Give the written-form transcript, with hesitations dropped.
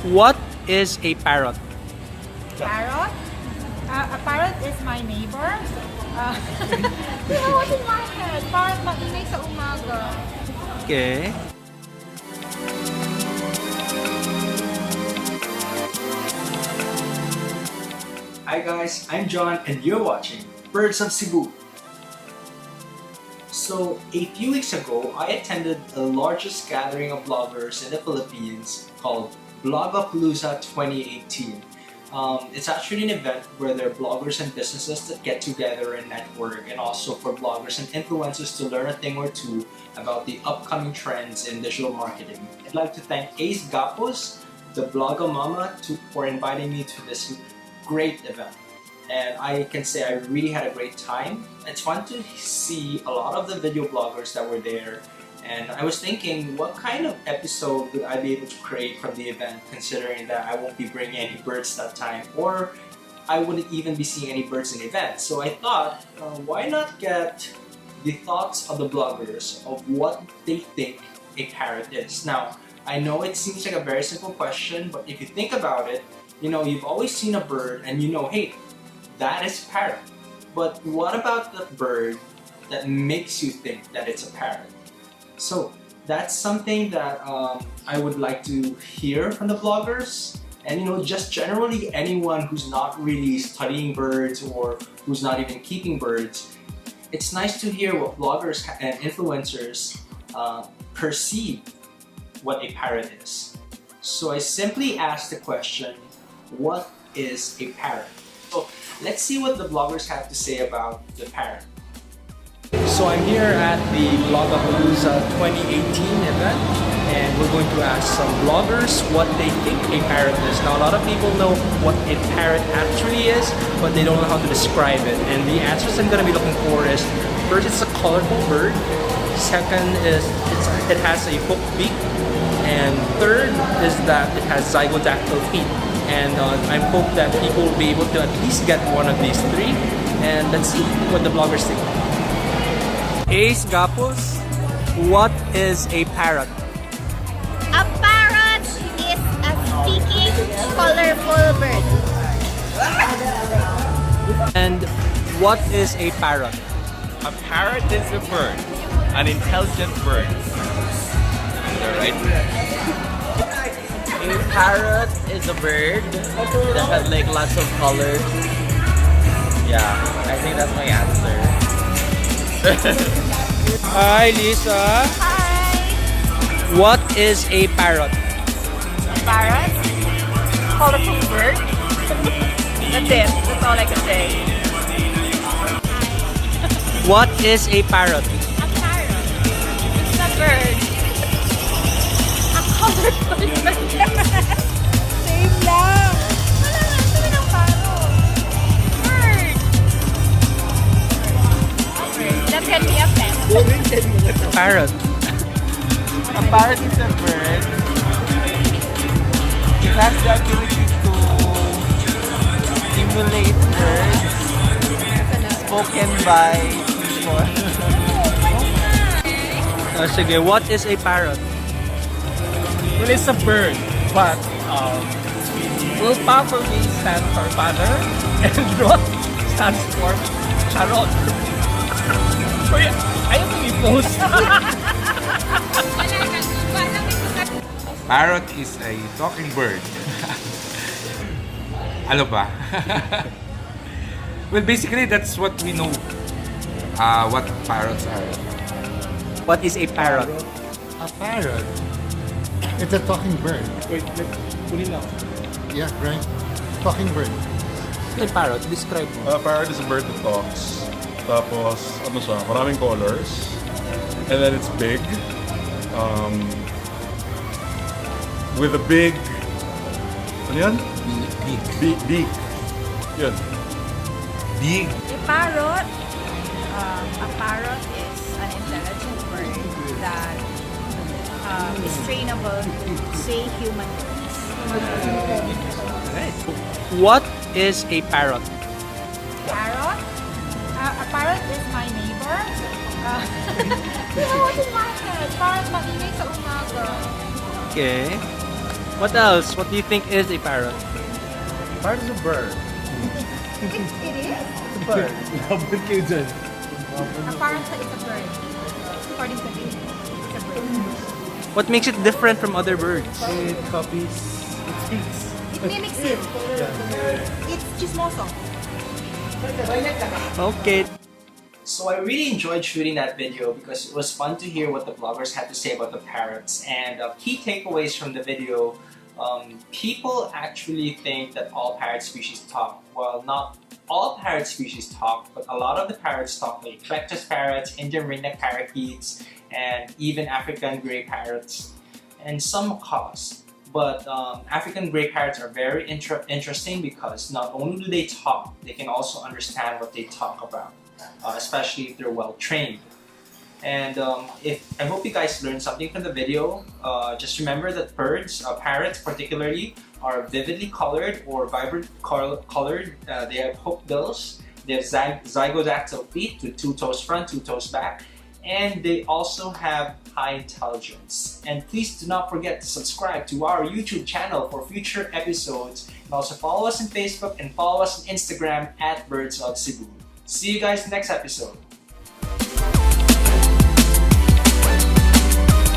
What is a parrot? Parrot? A parrot is my neighbor. You know what's in my head? Parrot maingay sa umaga. Okay. Hi guys, I'm John and you're watching Birds of Cebu. So, a few weeks ago, I attended the largest gathering of bloggers in the Philippines called Blogapalooza 2018. It's actually an event where there are bloggers and businesses that get together and network, and also for bloggers and influencers to learn a thing or two about the upcoming trends in digital marketing. I'd like to thank Ace Gapuz, the Blogger Mama, for inviting me to this great event. And I can say I really had a great time. It's fun to see a lot of the video bloggers that were there, and I was thinking, what kind of episode would I be able to create from the event, considering that I won't be bringing any birds that time, or I wouldn't even be seeing any birds in the event. So I thought, why not get the thoughts of the bloggers of what they think a parrot is. Now, I know it seems like a very simple question, but if you think about it, you know, you've always seen a bird and you know, hey, that is a parrot. But what about the bird that makes you think that it's a parrot? So that's something that I would like to hear from the bloggers, and you know, just generally anyone who's not really studying birds or who's not even keeping birds. It's nice to hear what bloggers and influencers perceive what a parrot is. So I simply asked the question, what is a parrot? So let's see what the bloggers have to say about the parrot. So I'm here at the Blogapalooza 2018 event, and we're going to ask some bloggers what they think a parrot is. Now, a lot of people know what a parrot actually is, but they don't know how to describe it. And the answers I'm going to be looking for is, first, it's a colorful bird. Second is it has a hooked beak. And third is that it has zygodactyl feet. And I hope that people will be able to at least get one of these three. And let's see what the bloggers think. Ace Gapuz, what is a parrot? A parrot is a speaking, colorful bird. And what is a parrot? A parrot is a bird, an intelligent bird. Is that right? A parrot is a bird that has like lots of colors. Yeah, I think that's my answer. Hi, Lisa. Hi! What is a parrot? Parrot? Colorful bird? That's it. That's all I can say. What is a parrot? A parrot. It's a bird. A colorful bird. Same lang. Wala nga, sabi ng parrot. Bird. That can be a pet. Parrot. A parrot is a bird. It has the ability to emulate words spoken by people. Sige, what is a parrot? Well, it's a bird, but will properly stand for father, and rot stands for charot. Oh yeah, ayaw ko i-post. Parrot is a talking bird. Ano ba? Well, basically, that's what we know. What parrots are. What is a parrot? A parrot. It's a talking bird. Wait, huli lang. Yeah, right. Talking bird. A parrot, describe mo. A parrot is a bird that talks. Tapos, ano siya, maraming colors. And then it's big. With a big... Ano yan? Beak. Yun. Big. A parrot is an intelligent bird that is trainable to say human words. What is a parrot? Parrot? A parrot is my neighbor. You know what's in my head? Parrot maingay sa umaga. Okay. What else? What do you think is a parrot? Parrot is a bird. It is. It's a bird. Labot kayo dyan. A parrot is a bird. According to me, it's a bird. What makes it different from other birds? It copies. It speaks. It mimics it. It's chismoso. Okay. So I really enjoyed shooting that video because it was fun to hear what the bloggers had to say about the parrots. And key takeaways from the video, people actually think that all parrot species talk. Well, not all parrot species talk, but a lot of the parrots talk, like Eclectus parrots, Indian ringneck parakeets, and even African grey parrots, and some macaws. But African grey parrots are very interesting because not only do they talk, they can also understand what they talk about, especially if they're well trained. And I hope you guys learned something from the video. Just remember that birds, parrots particularly, are vividly colored or vibrant colored. They have hooked bills. They have zygodactyl feet with 2 toes front, 2 toes back. And they also have high intelligence. And please do not forget to subscribe to our YouTube channel for future episodes. And also follow us on Facebook and follow us on Instagram at Birds of Cebu. See you guys next episode.